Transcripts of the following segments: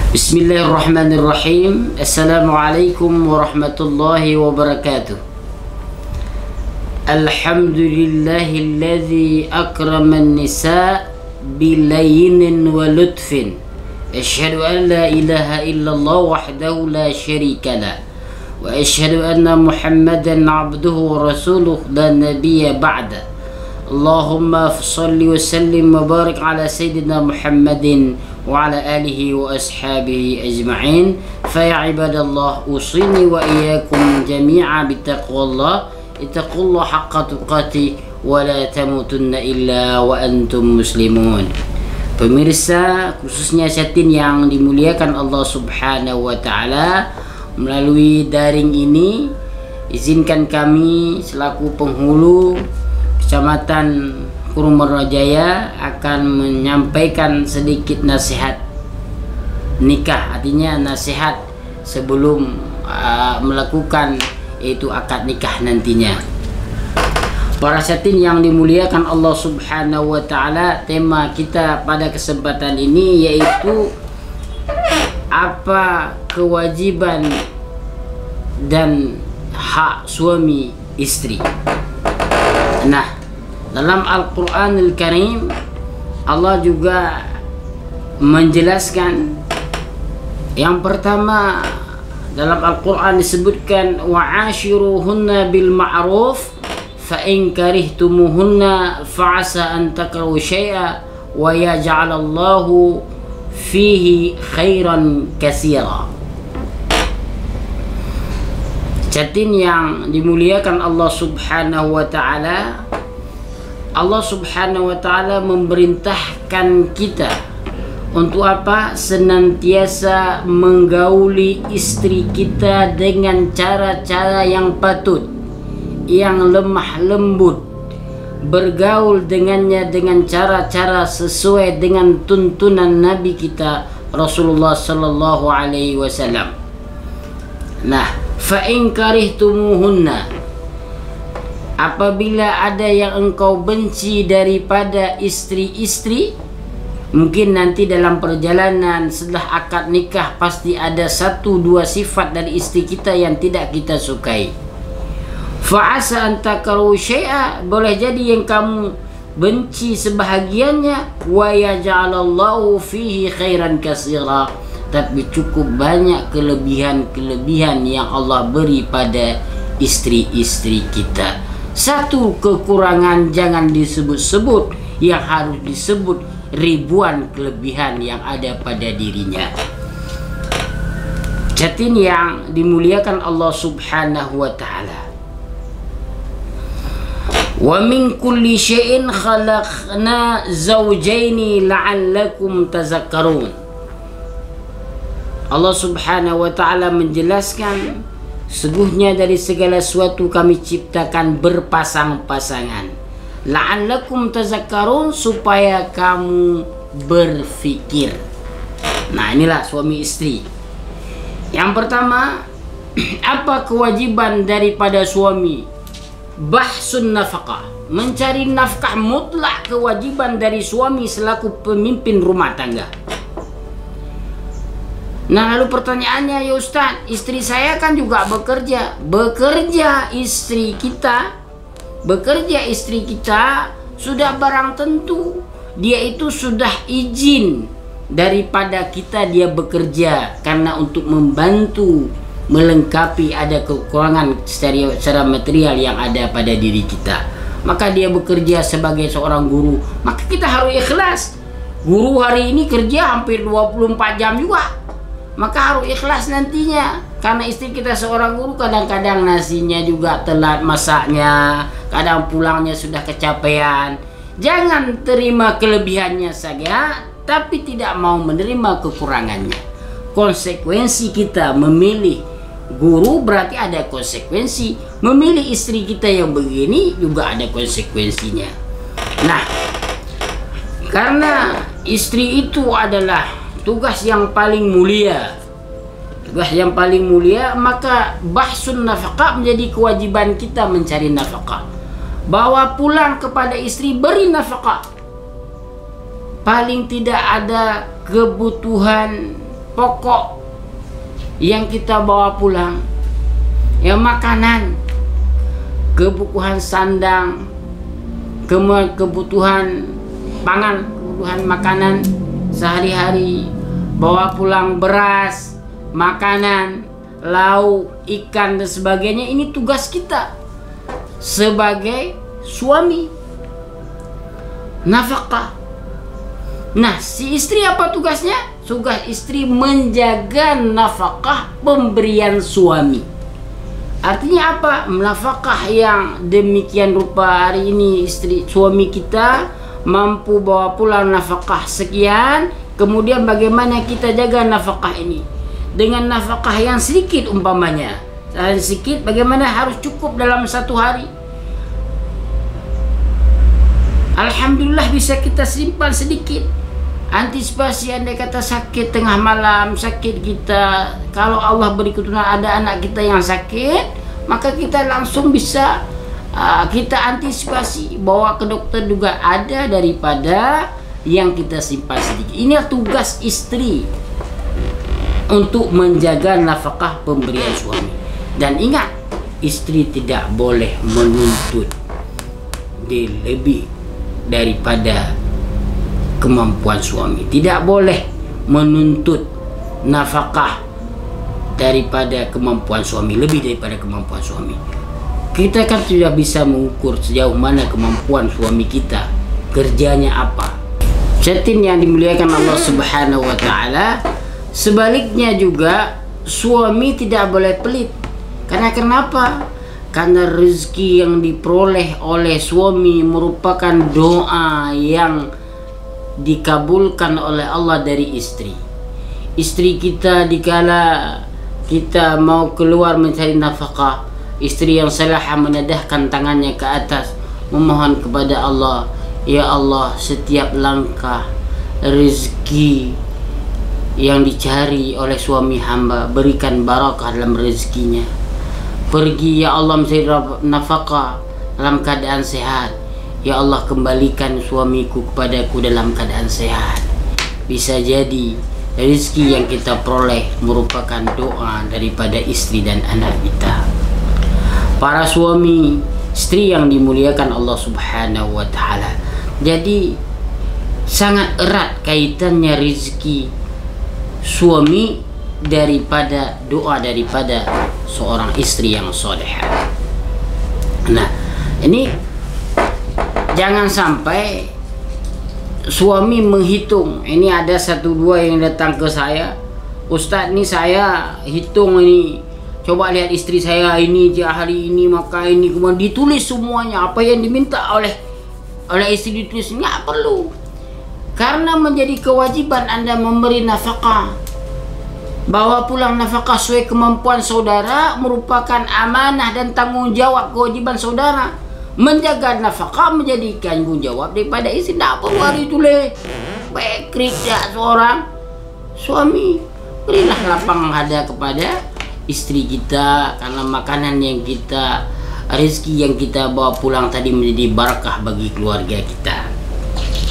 Bismillahirrahmanirrahim. Assalamualaikum warahmatullahi wabarakatuh. Alhamdulillahilladzi akraman nisa bilaynin wa lutfin. Asyhadu an la ilaha illallah wahdahu la syarika lah. Wa asyhadu anna Muhammadan abduhu wa rasuluh la nabiyya ba'da. Allahumma salli wa sallim wa barik ala sayyidina Muhammadin wa ala alihi wa ashabihi ajma'in. Fa ya ibadallah, usini wa iyyakum jami'a bittaqwallah. Ittaqullah haqqa tuqatih wa la tamutunna illa wa antum muslimun. Pemirsa, khususnya Syatin yang dimuliakan Allah Subhanahu wa taala, melalui daring ini izinkan kami selaku penghulu Kecamatan Kurumorojaya akan menyampaikan sedikit nasihat nikah, artinya nasihat sebelum melakukan yaitu akad nikah nantinya. Para Syatin yang dimuliakan Allah Subhanahu wa taala, tema kita pada kesempatan ini yaitu apa kewajiban dan hak suami istri. Nah, dalam Al-Quranul Karim Allah juga menjelaskan, yang pertama dalam Al-Quran disebutkan wa'ashiruhunna bil ma'ruf fa in karihtumuhunna fa'asa an takrahu syai'a wa yaj'alallahu fihi khairan katsira. Syatin yang dimuliakan Allah Subhanahu wa taala, Allah Subhanahu wa taala memerintahkan kita untuk apa? Senantiasa menggauli istri kita dengan cara-cara yang patut, yang lemah lembut, bergaul dengannya dengan cara-cara sesuai dengan tuntunan Nabi kita Rasulullah sallallahu alaihi wasallam. Nah, fa in karihtumuhunna, apabila ada yang engkau benci daripada istri-istri, mungkin nanti dalam perjalanan setelah akad nikah pasti ada satu dua sifat dari istri kita yang tidak kita sukai. Fa'asa an takrahu syai'a, boleh jadi yang kamu benci sebahagiannya, wa yaj'alallahu fihi khairan katsira, tapi cukup banyak kelebihan-kelebihan yang Allah beri pada istri-istri kita. Satu kekurangan jangan disebut-sebut, yang harus disebut ribuan kelebihan yang ada pada dirinya. Syatin yang dimuliakan Allah Subhanahu wa taala, wa min kulli syai'in khalaqna zawjaini la'allakum tazakkarun. Allah Subhanahu wa taala menjelaskan, sesungguhnya dari segala sesuatu kami ciptakan berpasang-pasangan, la'allakum tazakkarun, supaya kamu berfikir. Nah, inilah suami istri. Yang pertama, apa kewajiban daripada suami? Bahsun nafkah, mencari nafkah mutlak kewajiban dari suami selaku pemimpin rumah tangga. Nah, lalu pertanyaannya, ya Ustaz, istri saya kan juga bekerja. Bekerja istri kita sudah barang tentu dia itu sudah izin daripada kita dia bekerja, karena untuk membantu melengkapi ada kekurangan secara material yang ada pada diri kita. Maka dia bekerja sebagai seorang guru, maka kita harus ikhlas. Guru hari ini kerja hampir 24 jam juga, maka harus ikhlas nantinya. Karena istri kita seorang guru, kadang-kadang nasinya juga telat masaknya, kadang pulangnya sudah kecapean. Jangan terima kelebihannya saja, tapi tidak mau menerima kekurangannya. Konsekuensi kita memilih guru berarti ada konsekuensi. Memilih istri kita yang begini juga ada konsekuensinya. Nah, karena istri itu adalah tugas yang paling mulia, maka bahsun nafkah menjadi kewajiban kita mencari nafkah. Bawa pulang kepada istri, beri nafkah. Paling tidak ada kebutuhan pokok yang kita bawa pulang, ya makanan, kebutuhan sandang, kebutuhan pangan, kebutuhan makanan sehari-hari, bawa pulang beras, makanan, lauk, ikan dan sebagainya. Ini tugas kita sebagai suami, nafkah. Nah, si istri apa tugasnya? Tugas istri menjaga nafkah pemberian suami. Artinya apa? Nafkah yang demikian rupa hari ini suami kita mampu bawa pulang nafkah sekian, kemudian bagaimana kita jaga nafkah ini dengan nafkah yang sedikit umpamanya. Sedikit, bagaimana harus cukup dalam satu hari. Alhamdulillah bisa kita simpan sedikit. Antisipasi andai kata sakit tengah malam, sakit kita, kalau Allah beri keturunan ada anak kita yang sakit, maka kita langsung bisa kita antisipasi, bawa ke dokter juga ada daripada yang kita simpan sedikit. Ini tugas istri untuk menjaga nafkah pemberian suami. Dan ingat, istri tidak boleh menuntut lebih daripada kemampuan suami. Tidak boleh menuntut nafkah daripada kemampuan suami, lebih daripada kemampuan suami. Kita kan tidak bisa mengukur sejauh mana kemampuan suami kita, kerjanya apa. Cetin yang dimuliakan Allah Subhanahu wa taala, sebaliknya juga suami tidak boleh pelit. Karena kenapa? Karena rezeki yang diperoleh oleh suami merupakan doa yang dikabulkan oleh Allah dari istri. Istri kita dikala kita mau keluar mencari nafkah, istri yang saleh menadahkan tangannya ke atas memohon kepada Allah, ya Allah, setiap langkah rezeki yang dicari oleh suami hamba berikan barakah dalam rezekinya. Pergi ya Allah mencari nafkah dalam keadaan sehat, ya Allah kembalikan suamiku kepadaku dalam keadaan sehat. Bisa jadi rezeki yang kita peroleh merupakan doa daripada istri dan anak kita. Para suami, istri yang dimuliakan Allah Subhanahu wa taala, jadi sangat erat kaitannya rezeki suami daripada doa daripada seorang istri yang solehah. Nah, ini jangan sampai suami menghitung. Ini ada satu dua yang datang ke saya, Ustadz, ini saya hitung ini, coba lihat istri saya ini hari ini maka ini, kemudian ditulis semuanya apa yang diminta oleh istri, ditulis. Nggak perlu, karena menjadi kewajiban Anda memberi nafkah, bawa pulang nafkah sesuai kemampuan saudara merupakan amanah dan tanggung jawab kewajiban saudara. Menjaga nafkah menjadi tanggung jawab daripada istri. Tidak perlu hari itu bekrik ya seorang suami. Berilah lapang dada kepada istri kita, karena makanan yang kita, rezeki yang kita bawa pulang tadi menjadi barakah bagi keluarga kita.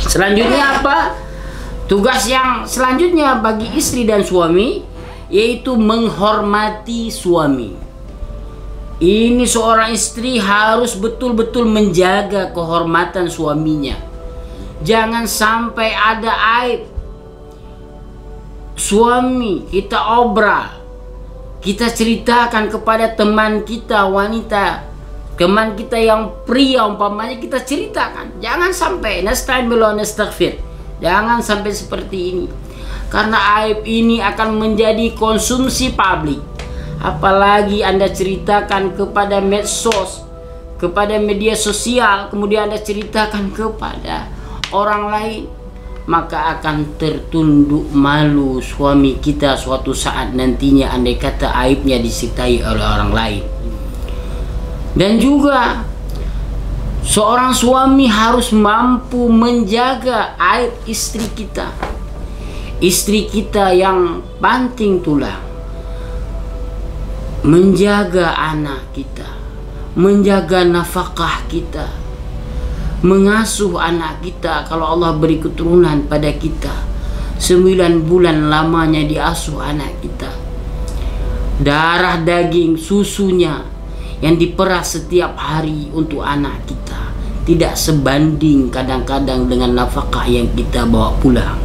Selanjutnya apa? Tugas yang selanjutnya bagi istri dan suami yaitu menghormati suami. Ini seorang istri harus betul-betul menjaga kehormatan suaminya. Jangan sampai ada aib. Suami kita obral, kita ceritakan kepada teman kita wanita, teman kita yang pria umpamanya, kita ceritakan. Jangan sampai nastaghfir. Jangan sampai seperti ini. Karena aib ini akan menjadi konsumsi publik. Apalagi Anda ceritakan kepada medsos, kepada media sosial, kemudian Anda ceritakan kepada orang lain, maka akan tertunduk malu suami kita suatu saat nantinya andai kata aibnya disertai oleh orang lain. Dan juga seorang suami harus mampu menjaga aib istri kita. Istri kita yang banting tulang, menjaga anak kita, menjaga nafkah kita, mengasuh anak kita kalau Allah beri keturunan pada kita, 9 bulan lamanya diasuh anak kita. Darah, daging, susunya yang diperas setiap hari untuk anak kita tidak sebanding kadang-kadang dengan nafkah yang kita bawa pulang.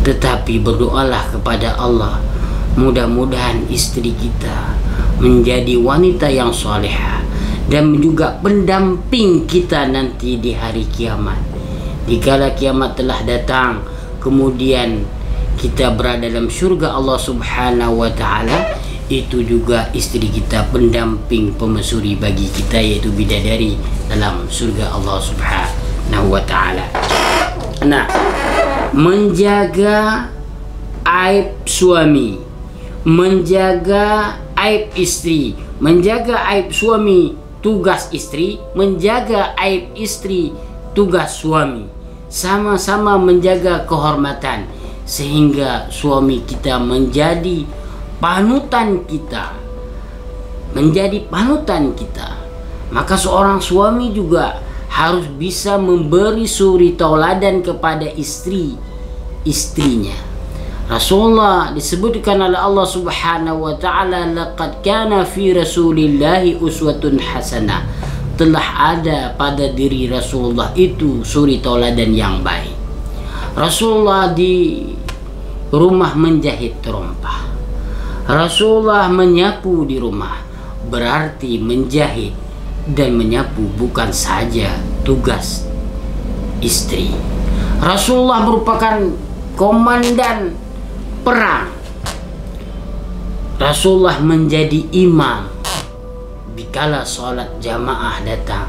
Tetapi berdoalah kepada Allah, mudah-mudahan istri kita menjadi wanita yang salihah dan juga pendamping kita nanti di hari kiamat. Dikala kiamat telah datang, kemudian kita berada dalam surga Allah Subhanahu wa ta'ala, itu juga istri kita pendamping pemesuri bagi kita, yaitu bidadari dalam surga Allah Subhanahu wa ta'ala. Nah, menjaga aib suami, menjaga aib istri, menjaga aib suami tugas istri, menjaga aib istri tugas suami. Sama-sama menjaga kehormatan sehingga suami kita menjadi panutan kita, menjadi panutan kita. Maka seorang suami juga harus bisa memberi suri tauladan kepada istrinya. Rasulullah disebutkan oleh Allah Subhanahu wa ta'ala, laqad kana fi rasulillahi uswatun hasanah. Telah ada pada diri Rasulullah itu suri tauladan yang baik. Rasulullah di rumah menjahit terompah, Rasulullah menyapu di rumah. Berarti menjahit dan menyapu bukan saja tugas istri. Rasulullah merupakan komandan perang. Rasulullah menjadi imam dikala sholat jamaah datang,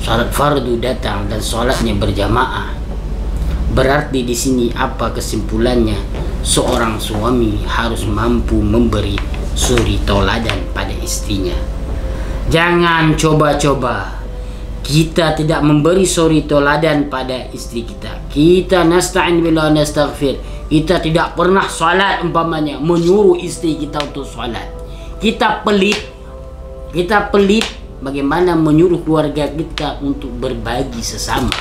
sholat fardu datang dan sholatnya berjamaah. Berarti di sini apa kesimpulannya? Seorang suami harus mampu memberi suri tauladan pada istrinya. Jangan coba-coba kita tidak memberi suri tauladan pada istri kita. Kita nasta'in billah nastaghfir. Kita tidak pernah salat umpamanya, menyuruh istri kita untuk salat. Kita pelit bagaimana menyuruh keluarga kita untuk berbagi sesama.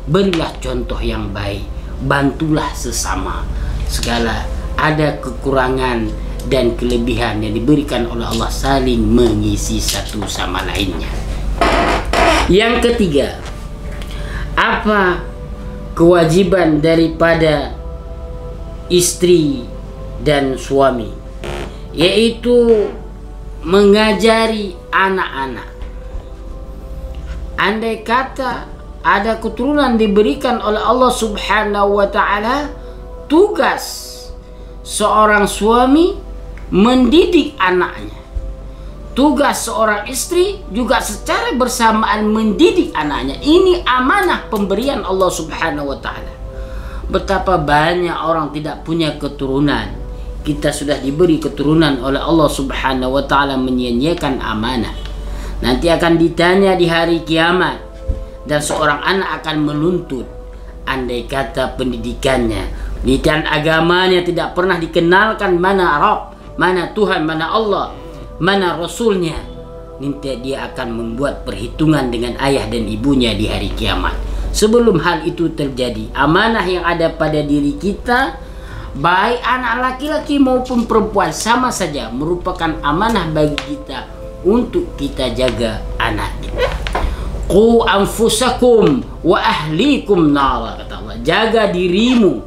Berilah contoh yang baik, bantulah sesama. Segala ada kekurangan dan kelebihan yang diberikan oleh Allah, saling mengisi satu sama lainnya. Yang ketiga, apa kewajiban daripada istri dan suami? Yaitu mengajari anak-anak. Andai kata ada keturunan diberikan oleh Allah Subhanahu wa ta'ala, tugas seorang suami mendidik anaknya. Tugas seorang istri juga secara bersamaan mendidik anaknya. Ini amanah pemberian Allah Subhanahu wa ta'ala. Betapa banyak orang tidak punya keturunan. Kita sudah diberi keturunan oleh Allah Subhanahu wa ta'ala, menyia-nyiakan amanah. Nanti akan ditanya di hari kiamat, dan seorang anak akan menuntut. Andai kata pendidikannya, pendidikan agamanya tidak pernah dikenalkan mana Rabb, mana Tuhan, mana Allah, mana Rasulnya, nanti dia akan membuat perhitungan dengan ayah dan ibunya di hari kiamat. Sebelum hal itu terjadi, amanah yang ada pada diri kita, baik anak laki-laki maupun perempuan, sama saja merupakan amanah bagi kita untuk kita jaga anak kita. Qu anfusakum wa ahlikum nara, kata Allah. Jaga dirimu,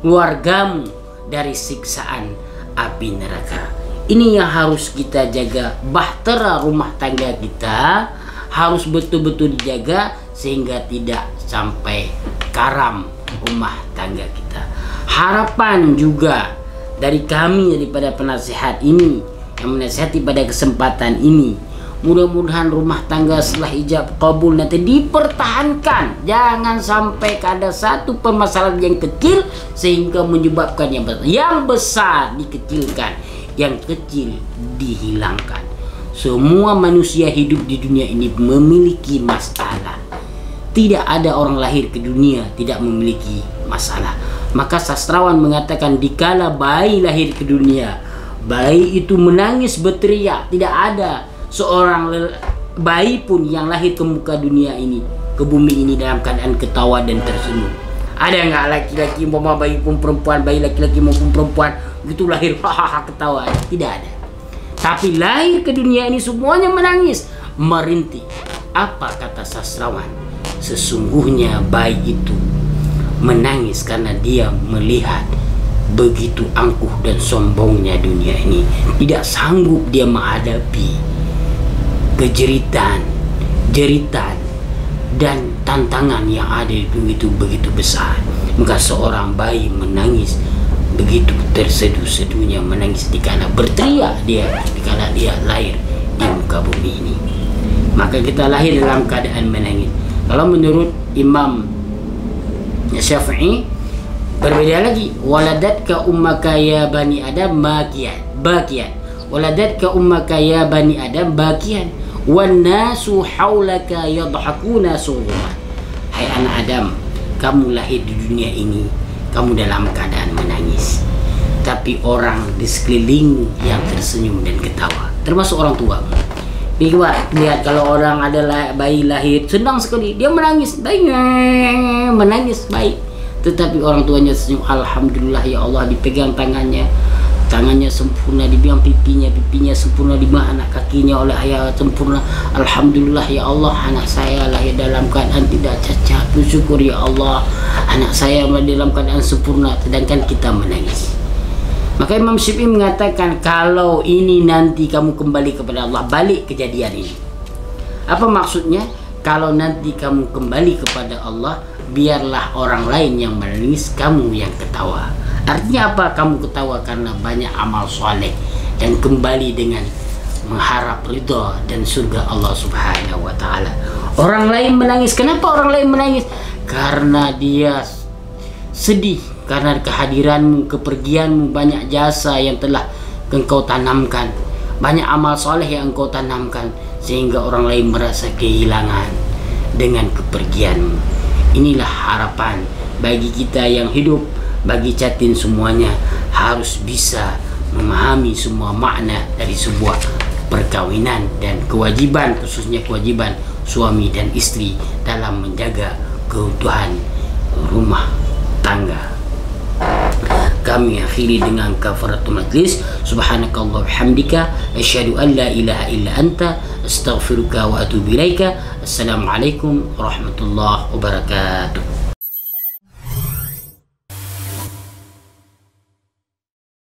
keluargamu dari siksaan api neraka. Ini yang harus kita jaga. Bahtera rumah tangga kita harus betul-betul dijaga sehingga tidak sampai karam rumah tangga kita. Harapan juga dari kami, daripada penasihat ini yang menasihati pada kesempatan ini, mudah-mudahan rumah tangga setelah ijab kabul nanti dipertahankan. Jangan sampai ada satu permasalahan yang kecil sehingga menyebabkan yang besar. Yang besar dikecilkan, yang kecil dihilangkan. Semua manusia hidup di dunia ini memiliki masalah. Tidak ada orang lahir ke dunia tidak memiliki masalah. Maka sastrawan mengatakan, dikala bayi lahir ke dunia, bayi itu menangis berteriak. Tidak ada seorang bayi pun yang lahir ke muka dunia ini, ke bumi ini, dalam keadaan ketawa dan tersenyum. Ada nggak laki-laki umpama bayi pun perempuan, bayi laki-laki maupun perempuan begitu lahir hahaha ketawa? Tidak ada. Tapi lahir ke dunia ini semuanya menangis, merintih. Apa kata sastrawan? Sesungguhnya bayi itu menangis karena dia melihat begitu angkuh dan sombongnya dunia ini. Tidak sanggup dia menghadapi kejeritan, jeritan, dan tantangan yang ada itu begitu besar. Maka seorang bayi menangis begitu terseduh-seduhnya, menangis dikala berteriak dia, dikala dia lahir di muka bumi ini. Maka kita lahir dalam keadaan menangis. Kalau menurut Imam Syafi'i berbeda lagi. Waladatka ummaka ya bani Adam bakian. Waladatka ummaka ya bani Adam bakian. Wan nasu haulaka yadhakuna surura. Hai anak Adam, kamu lahir di dunia ini, kamu dalam keadaan menangis. Tapi orang di sekeliling yang tersenyum dan ketawa, termasuk orang tua. Lihat kalau orang adalah bayi lahir senang sekali, dia menangis, menangis baik. Tetapi orang tuanya senyum, alhamdulillah ya Allah, dipegang tangannya sempurna, dibilang pipinya sempurna, dimah anak kakinya oleh ayah sempurna. Alhamdulillah ya Allah, anak saya lahir dalam keadaan tidak cacat, bersyukur ya Allah, anak saya dalam keadaan sempurna. Sedangkan kita menangis. Maka Imam Syafi'i mengatakan, kalau ini nanti kamu kembali kepada Allah, balik kejadian ini. Apa maksudnya? Kalau nanti kamu kembali kepada Allah, biarlah orang lain yang menangis, kamu yang ketawa. Artinya apa? Kamu ketawa karena banyak amal soleh dan kembali dengan mengharap ridha dan surga Allah Subhanahu wa Ta'ala. Orang lain menangis. Kenapa orang lain menangis? Karena dia sedih karena kehadiranmu, kepergianmu, banyak jasa yang telah engkau tanamkan, banyak amal soleh yang engkau tanamkan, sehingga orang lain merasa kehilangan dengan kepergianmu. Inilah harapan bagi kita yang hidup, bagi Catin semuanya, harus bisa memahami semua makna dari sebuah perkawinan dan kewajiban, khususnya kewajiban suami dan istri dalam menjaga keutuhan rumah tangga. Kami akhiri dengan kafaratul majlis. Subhanakallah bihamdika, asyhadu an la ilaha illa anta, astaghfiruka wa atubu ilaika. Assalamualaikum warahmatullahi wabarakatuh.